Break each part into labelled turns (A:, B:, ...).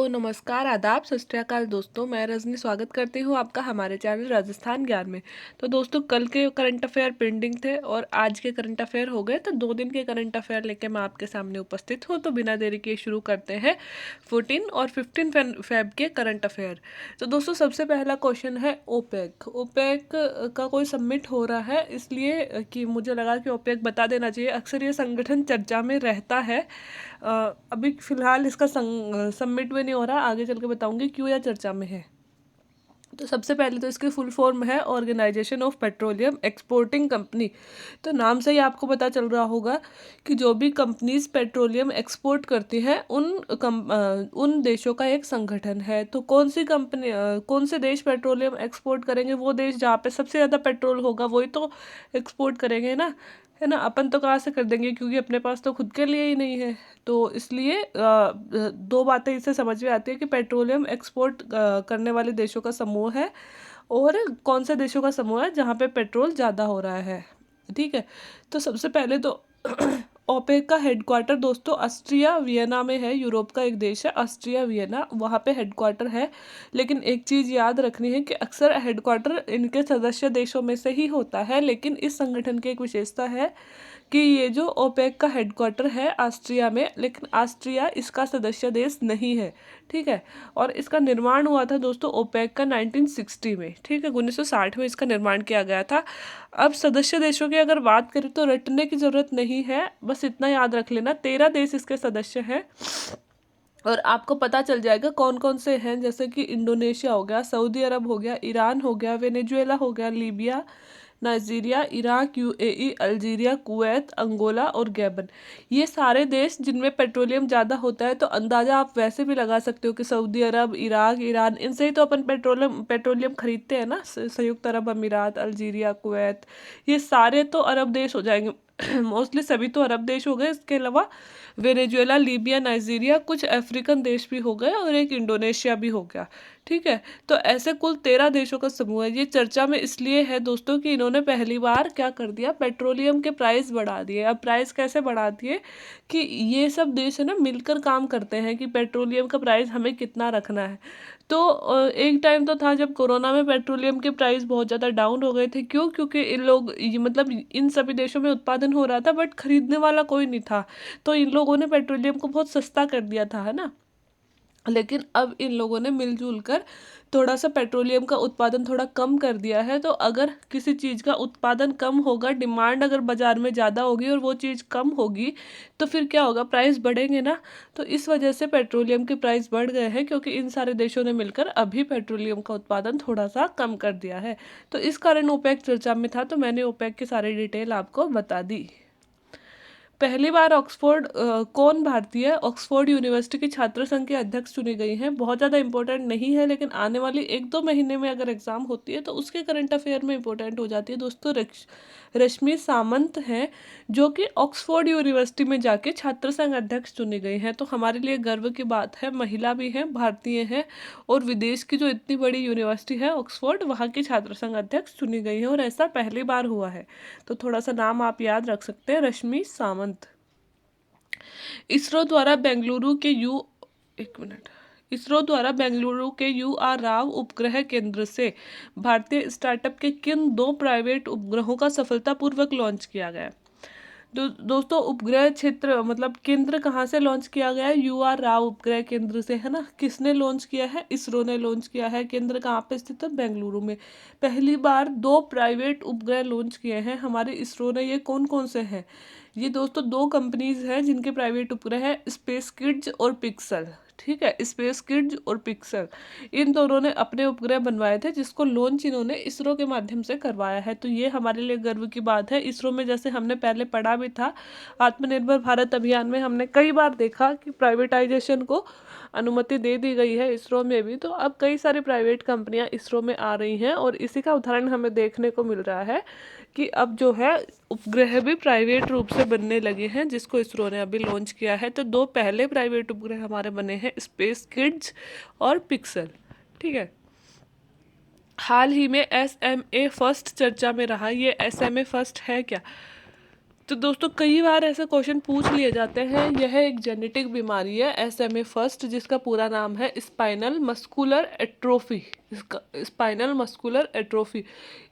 A: नमस्कार, आदाब, सत श्री अकाल दोस्तों। मैं रजनी स्वागत करती हूँ आपका हमारे चैनल राजस्थान ज्ञान में। तो दोस्तों, कल के करंट अफेयर पेंडिंग थे और आज के करंट अफेयर हो गए, तो 2 दिन के करंट अफेयर लेके मैं आपके सामने उपस्थित हूँ। तो बिना देरी के शुरू करते हैं 14 और 15 फेब के करंट अफेयर। तो दोस्तों, सबसे पहला क्वेश्चन है ओपेक। ओपेक का कोई सबमिट हो रहा है, इसलिए कि मुझे लगा कि ओपेक बता देना चाहिए। अक्सर ये संगठन चर्चा में रहता है। अभी फिलहाल इसका सबमिट भी नहीं हो रहा, आगे चल के बताऊंगी क्यों यह चर्चा में है। तो सबसे पहले तो इसकी फुल फॉर्म है organisation of petroleum exporting company. तो नाम से ही आपको पता चल रहा होगा कि जो भी कंपनीज पेट्रोलियम एक्सपोर्ट करती हैं उन देशों का एक संगठन है। तो कौन सी कंपनी कौन से देश पेट्रोलियम एक्सपोर्ट करेंगे, वो देश जहाँ पे सबसे ज़्यादा पेट्रोल होगा वही तो एक्सपोर्ट करेंगे ना, है ना। अपन तो कहाँ से कर देंगे, क्योंकि अपने पास तो खुद के लिए ही नहीं है। तो इसलिए दो बातें इससे समझ में आती है कि पेट्रोलियम एक्सपोर्ट करने वाले देशों का समूह है और कौन से देशों का समूह है जहाँ पे पेट्रोल ज़्यादा हो रहा है। ठीक है। तो सबसे पहले तो ओपेक का हेडक्वार्टर दोस्तों ऑस्ट्रिया वियना में है। यूरोप का एक देश है ऑस्ट्रिया वियना, वहाँ पे हेडक्वार्टर है। लेकिन एक चीज़ याद रखनी है कि अक्सर हेडक्वार्टर इनके सदस्य देशों में से ही होता है, लेकिन इस संगठन की एक विशेषता है कि ये जो ओपेक का हेडक्वार्टर है ऑस्ट्रिया में, लेकिन ऑस्ट्रिया इसका सदस्य देश नहीं है। ठीक है। और इसका निर्माण हुआ था दोस्तों ओपेक का 1960 में। ठीक है, 1960 में इसका निर्माण किया गया था। अब सदस्य देशों की अगर बात करें तो रटने की ज़रूरत नहीं है, बस इतना याद रख लेना 13 देश इसके सदस्य हैं। और आपको पता चल जाएगा कौन कौन से हैं, जैसे कि इंडोनेशिया हो गया, सऊदी अरब हो गया, ईरान हो गया, वेनेजुएला हो गया, Libya, Nigeria, Iraq, UAE, Algeria, Kuwait, Angola और गैबन। ये सारे देश जिनमें पेट्रोलियम ज़्यादा होता है। तो अंदाज़ा आप वैसे भी लगा सकते हो कि सऊदी अरब, इराक, ईरान, इनसे ही तो अपन पेट्रोलियम खरीदते हैं ना। संयुक्त अरब अमीरात, अल्जीरिया, कुवैत, ये सारे तो अरब देश हो जाएंगे। मोस्टली सभी तो अरब देश हो गए। इसके अलावा वेनेजुएला, लीबिया, नाइजीरिया, कुछ अफ्रीकन देश भी हो गए और एक इंडोनेशिया भी हो गया। ठीक है। तो ऐसे कुल 13 देशों का समूह है। ये चर्चा में इसलिए है दोस्तों कि इन्होंने पहली बार क्या कर दिया, पेट्रोलियम के प्राइस बढ़ा दिए। अब प्राइस कैसे बढ़ा दिए कि ये सब देश है ना मिलकर काम करते हैं कि पेट्रोलियम का प्राइस हमें कितना रखना है। तो एक टाइम तो था जब कोरोना में पेट्रोलियम के प्राइस बहुत ज़्यादा डाउन हो गए थे। क्यों? क्योंकि इन लोग मतलब इन सभी देशों में उत्पादन हो रहा था, बट खरीदने वाला कोई नहीं था। तो इन लोगों ने पेट्रोलियम को बहुत सस्ता कर दिया था, है ना। लेकिन अब इन लोगों ने मिलजुल कर थोड़ा सा पेट्रोलियम का उत्पादन थोड़ा कम कर दिया है। तो अगर किसी चीज़ का उत्पादन कम होगा, डिमांड अगर बाज़ार में ज़्यादा होगी और वो चीज़ कम होगी, तो फिर क्या होगा, प्राइस बढ़ेंगे ना। तो इस वजह से पेट्रोलियम के प्राइस बढ़ गए हैं, क्योंकि इन सारे देशों ने मिलकर अभी पेट्रोलियम का उत्पादन थोड़ा सा कम कर दिया है। तो इस कारण ओपेक चर्चा में था, तो मैंने ओपेक की सारी डिटेल आपको बता दी। पहली बार कौन भारतीय ऑक्सफोर्ड यूनिवर्सिटी की छात्र संघ के अध्यक्ष चुनी गई हैं। बहुत ज़्यादा इंपॉर्टेंट नहीं है, लेकिन आने वाली 1-2 महीने में अगर एग्जाम होती है तो उसके करंट अफेयर में इंपॉर्टेंट हो जाती है दोस्तों। रश्मि सामंत हैं, जो कि ऑक्सफोर्ड यूनिवर्सिटी में जाके छात्र संघ अध्यक्ष चुनी गई हैं। तो हमारे लिए गर्व की बात है, महिला भी हैं, भारतीय हैं, और विदेश की जो इतनी बड़ी यूनिवर्सिटी है ऑक्सफोर्ड, वहाँ की छात्र संघ अध्यक्ष चुनी गई है, और ऐसा पहली बार हुआ है। तो थोड़ा सा नाम आप याद रख सकते हैं, रश्मि सामंत। इसरो द्वारा बेंगलुरु के यू एक मिनट इसरो द्वारा बेंगलुरु के UR राव उपग्रह केंद्र से भारतीय स्टार्टअप के किन 2 प्राइवेट उपग्रहों का सफलतापूर्वक लॉन्च किया गया। दोस्तों, उपग्रह क्षेत्र मतलब केंद्र कहाँ से लॉन्च किया गया है, UR राव उपग्रह केंद्र से, है ना। किसने लॉन्च किया है, इसरो ने लॉन्च किया है। केंद्र कहाँ पे स्थित है, बेंगलुरु में। पहली बार 2 प्राइवेट उपग्रह लॉन्च किए हैं हमारे इसरो ने। ये कौन कौन से हैं, ये दोस्तों 2 कंपनीज हैं जिनके प्राइवेट उपग्रह है, स्पेस किड्स और पिक्सल। ठीक है, स्पेस किड्स और पिक्सल, इन दोनों ने अपने उपग्रह बनवाए थे, जिसको लॉन्च इन्होंने इसरो के माध्यम से करवाया है। तो ये हमारे लिए गर्व की बात है। इसरो में जैसे हमने पहले पढ़ा भी था, आत्मनिर्भर भारत अभियान में हमने कई बार देखा कि प्राइवेटाइजेशन को अनुमति दे दी गई है इसरो में भी। तो अब कई सारी प्राइवेट कंपनियां इसरो में आ रही हैं, और इसी का उदाहरण हमें देखने को मिल रहा है कि अब जो है उपग्रह भी प्राइवेट रूप से बनने लगे हैं, जिसको इसरो ने अभी लॉन्च किया है। तो 2 पहले प्राइवेट उपग्रह हमारे बने हैं, स्पेस किड्स और पिक्सल। ठीक है। हाल ही में SMA फर्स्ट चर्चा में रहा। ये SMA फर्स्ट है क्या, तो दोस्तों कई बार ऐसे क्वेश्चन पूछ लिए जाते हैं। यह एक जेनेटिक बीमारी है SMA फर्स्ट, जिसका पूरा नाम है स्पाइनल मस्कुलर एट्रोफी। इसका स्पाइनल मस्कुलर एट्रोफी,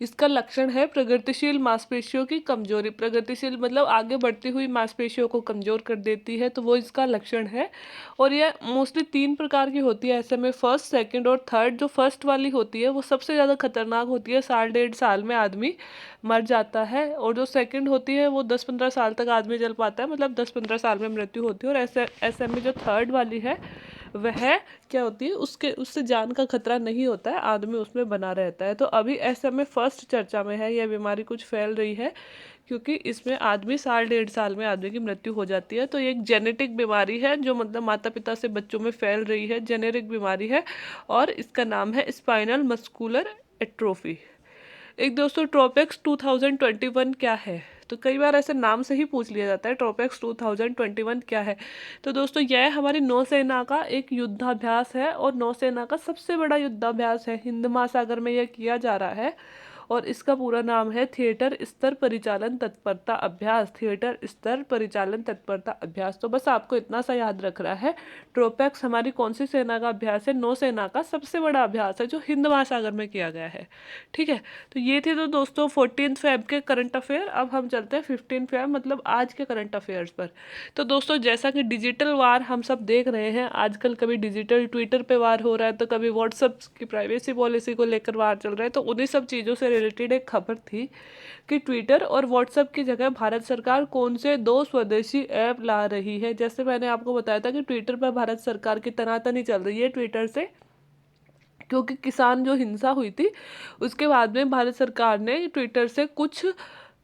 A: इसका लक्षण है प्रगतिशील मांसपेशियों की कमजोरी। प्रगतिशील मतलब आगे बढ़ती हुई मांसपेशियों को कमजोर कर देती है, तो वो इसका लक्षण है। और यह मोस्टली 3 प्रकार की होती है SMA फर्स्ट, सेकंड और थर्ड। जो फर्स्ट वाली होती है वो सबसे ज़्यादा खतरनाक होती है, साल 1.5 साल में आदमी मर जाता है। और जो सेकंड होती है वो 10-15 साल तक आदमी चल पाता है, मतलब 10-15 साल में मृत्यु होती है। और ऐसे SMA जो थर्ड वाली है वह क्या होती है, उससे जान का खतरा नहीं होता है, आदमी उसमें बना रहता है। तो अभी SMA फर्स्ट चर्चा में है। यह बीमारी कुछ फैल रही है क्योंकि इसमें आदमी साल 1.5 साल में आदमी की मृत्यु हो जाती है। तो ये एक जेनेटिक बीमारी है जो मतलब माता पिता से बच्चों में फैल रही है, जेनेरिक बीमारी है। और इसका नाम है स्पाइनल मस्कुलर एट्रोफी। एक दोस्तों ट्रोपेक्स 2021 क्या है? तो कई बार ऐसे नाम से ही पूछ लिया जाता है, ट्रोपेक्स 2021 क्या है? तो दोस्तों यह हमारी नौसेना का एक युद्धाभ्यास है, और नौसेना का सबसे बड़ा युद्धाभ्यास है। हिंद महासागर में यह किया जा रहा है, और इसका पूरा नाम है थिएटर स्तर परिचालन तत्परता अभ्यास। थिएटर स्तर परिचालन तत्परता अभ्यास। तो बस आपको इतना सा याद रख रहा है। ट्रोपेक्स हमारी कौन सी सेना का अभ्यास है? नौसेना का सबसे बड़ा अभ्यास है जो हिंद महासागर में किया गया है। ठीक है, तो ये थे तो दोस्तों 14 फेब के करंट अफेयर। अब हम चलते हैं 15 फेब मतलब आज के करंट अफेयर्स पर। तो दोस्तों जैसा कि डिजिटल वार हम सब देख रहे हैं आजकल, कभी डिजिटल ट्विटर पे वार हो रहा है, तो कभी व्हाट्सएप की प्राइवेसी पॉलिसी को लेकर वार चल रहा है। तो उन्हीं सब चीज़ों से रिलेटेड एक खबर थी कि ट्विटर और व्हाट्सएप की जगह भारत सरकार कौन से 2 स्वदेशी ऐप ला रही है। जैसे मैंने आपको बताया था कि ट्विटर पर भारत सरकार की तनातनी चल रही है ट्विटर से, क्योंकि किसान जो हिंसा हुई थी उसके बाद में भारत सरकार ने ट्विटर से कुछ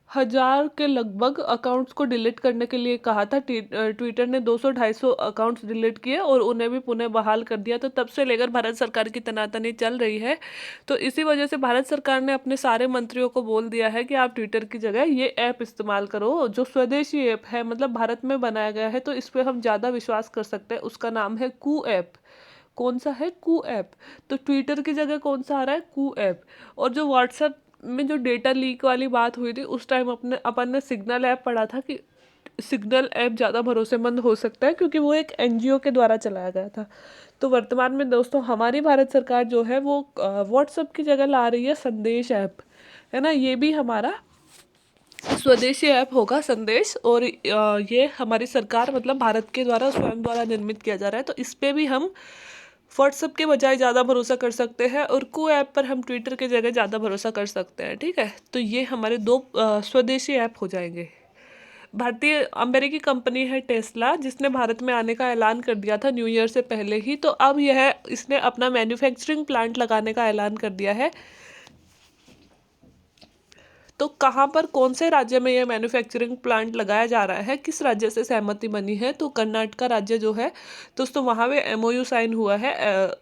A: हजार के लगभग अकाउंट्स को डिलीट करने के लिए कहा था। ट्विटर ने 200-250 अकाउंट्स डिलीट किए और उन्हें भी पुनः बहाल कर दिया। तो तब से लेकर भारत सरकार की तनातनी चल रही है। तो इसी वजह से भारत सरकार ने अपने सारे मंत्रियों को बोल दिया है कि आप ट्विटर की जगह ये ऐप इस्तेमाल करो जो स्वदेशी ऐप है, मतलब भारत में बनाया गया है, तो इस पर हम ज़्यादा विश्वास कर सकते हैं। उसका नाम है कू ऐप। कौन सा है? कू ऐप। तो ट्विटर की जगह कौन सा आ रहा है? कू ऐप। और जो व्हाट्सएप में जो डेटा लीक वाली बात हुई थी उस टाइम अपन ने सिग्नल ऐप पढ़ा था कि सिग्नल ऐप ज़्यादा भरोसेमंद हो सकता है क्योंकि वो एक NGO के द्वारा चलाया गया था। तो वर्तमान में दोस्तों हमारी भारत सरकार जो है वो व्हाट्सएप की जगह ला रही है संदेश ऐप, है ना। ये भी हमारा स्वदेशी ऐप होगा संदेश, और ये हमारी सरकार मतलब भारत के द्वारा स्वयं द्वारा निर्मित किया जा रहा है। तो इस पे भी हम व्हाट्सएप के बजाय ज़्यादा भरोसा कर सकते हैं, और कू ऐप पर हम ट्विटर की जगह ज़्यादा भरोसा कर सकते हैं। ठीक है, तो ये हमारे 2 स्वदेशी ऐप हो जाएंगे। भारतीय अमेरिकी कंपनी है टेस्ला, जिसने भारत में आने का ऐलान कर दिया था न्यू ईयर से पहले ही। तो अब इसने अपना मैन्युफैक्चरिंग प्लांट लगाने का ऐलान कर दिया है। तो कहाँ पर, कौन से राज्य में यह मैन्युफैक्चरिंग प्लांट लगाया जा रहा है, किस राज्य से सहमति बनी है? तो कर्नाटक राज्य जो है दोस्तों, वहाँ पे MOU साइन हुआ है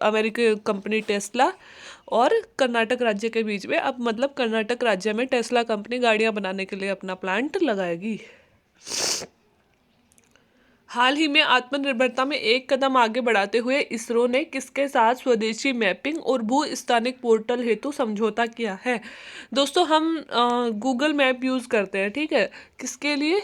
A: अमेरिकी कंपनी टेस्ला और कर्नाटक राज्य के बीच में। अब मतलब कर्नाटक राज्य में टेस्ला कंपनी गाड़ियाँ बनाने के लिए अपना प्लांट लगाएगी। हाल ही में आत्मनिर्भरता में एक कदम आगे बढ़ाते हुए इसरो ने किसके साथ स्वदेशी मैपिंग और भू स्थानिक पोर्टल हेतु समझौता किया है? दोस्तों हम गूगल मैप यूज़ करते हैं, ठीक है, किसके लिए?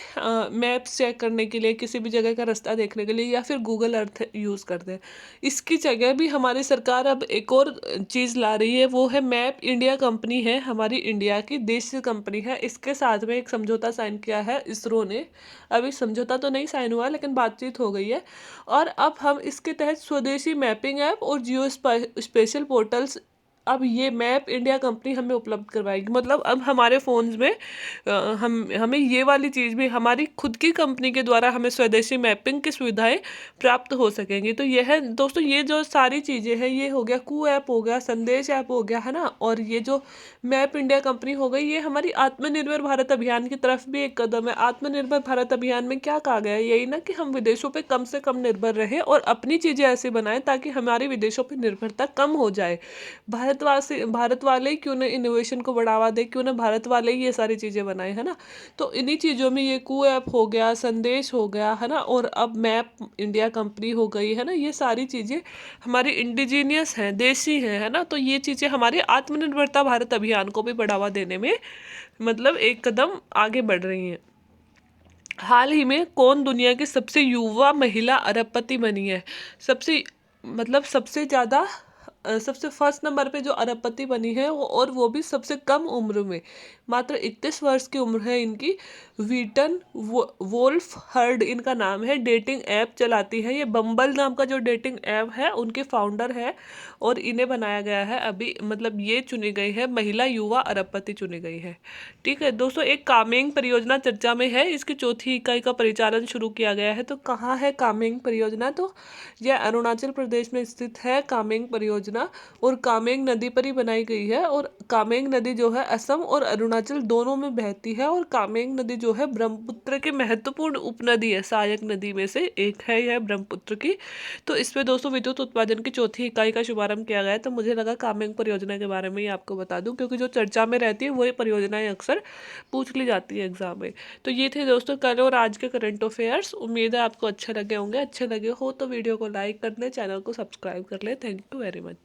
A: मैप्स चेक करने के लिए, किसी भी जगह का रास्ता देखने के लिए, या फिर गूगल अर्थ यूज़ करते हैं। इसकी जगह भी हमारी सरकार अब एक और चीज़ ला रही है, वो है मैप इंडिया कंपनी है, हमारी इंडिया की देशी कंपनी है। इसके साथ में एक समझौता साइन किया है इसरो ने। अभी समझौता तो नहीं साइन हुआ लेकिन बातचीत हो गई है। और अब हम इसके तहत स्वदेशी मैपिंग ऐप और जियो स्पेशल पोर्टल्स, अब ये मैप इंडिया कंपनी हमें उपलब्ध करवाएगी। मतलब अब हमारे फ़ोन्स में हमें ये वाली चीज़ भी हमारी खुद की कंपनी के द्वारा हमें स्वदेशी मैपिंग की सुविधाएं प्राप्त हो सकेंगी। तो यह है दोस्तों, ये जो सारी चीज़ें हैं, ये हो गया कू ऐप, हो गया संदेश ऐप, हो गया, है ना। और ये जो मैप इंडिया कंपनी हो गई, ये हमारी आत्मनिर्भर भारत अभियान की तरफ भी एक कदम है। आत्मनिर्भर भारत अभियान में क्या कहा गया है? यही ना कि हम विदेशों पे कम से कम निर्भर रहे और अपनी चीज़ें ऐसे बनाएं ताकि हमारी विदेशों पे निर्भरता कम हो जाए। भारत वाले ही क्यों ना इनोवेशन को बढ़ावा दे, क्यों ना भारत वाले ही ये सारी चीज़ें बनाए, है ना। तो इन्हीं चीज़ों में ये कू ऐप हो गया, संदेश हो गया, है ना, और अब मैप इंडिया कंपनी हो गई, है ना। ये सारी चीज़ें हमारी इंडिजीनियस हैं, देसी हैं, है ना। तो ये चीज़ें हमारी आत्मनिर्भरता भारत अभियान को भी बढ़ावा देने में मतलब एक कदम आगे बढ़ रही हैं। हाल ही में कौन दुनिया की सबसे युवा महिला अरबपति बनी है? सबसे मतलब सबसे ज़्यादा सबसे फर्स्ट नंबर पे जो अरबपति बनी है और वो भी सबसे कम उम्र में, मात्र 31 वर्ष की उम्र है इनकी। वीटन वोल्फ हर्ड इनका नाम है। डेटिंग ऐप चलाती है ये। बम्बल नाम का जो डेटिंग ऐप है उनके फाउंडर है और इन्हें बनाया गया है अभी, मतलब ये चुनी गई है महिला युवा अरबपति चुनी गई है। ठीक है दोस्तों, एक कामेंग परियोजना चर्चा में है। इसकी चौथी इकाई का परिचालन शुरू किया गया है। तो कहाँ है कामेंग परियोजना? तो यह अरुणाचल प्रदेश में स्थित है कामेंग परियोजना, और कामेंग नदी पर ही बनाई गई है। और कामेंग नदी जो है असम और अरुणाचल दोनों में बहती है। और कामेंग नदी जो है ब्रह्मपुत्र की महत्वपूर्ण उपनदी है। सहायक नदी में से एक है यह ब्रह्मपुत्र की। तो इसमें दोस्तों विद्युत उत्पादन की चौथी इकाई का शुभारंभ किया गया है। तो मुझे लगा कामेंग परियोजना के बारे में ही आपको बता दूं, क्योंकि जो चर्चा में रहती है वही परियोजनाएं अक्सर पूछ ली जाती है एग्जाम में। तो ये थे दोस्तों कल और आज के करंट अफेयर्स। उम्मीद है आपको अच्छे लगे होंगे। अच्छे लगे हो तो वीडियो को लाइक कर लें, चैनल को सब्सक्राइब कर लें। Thank you very much.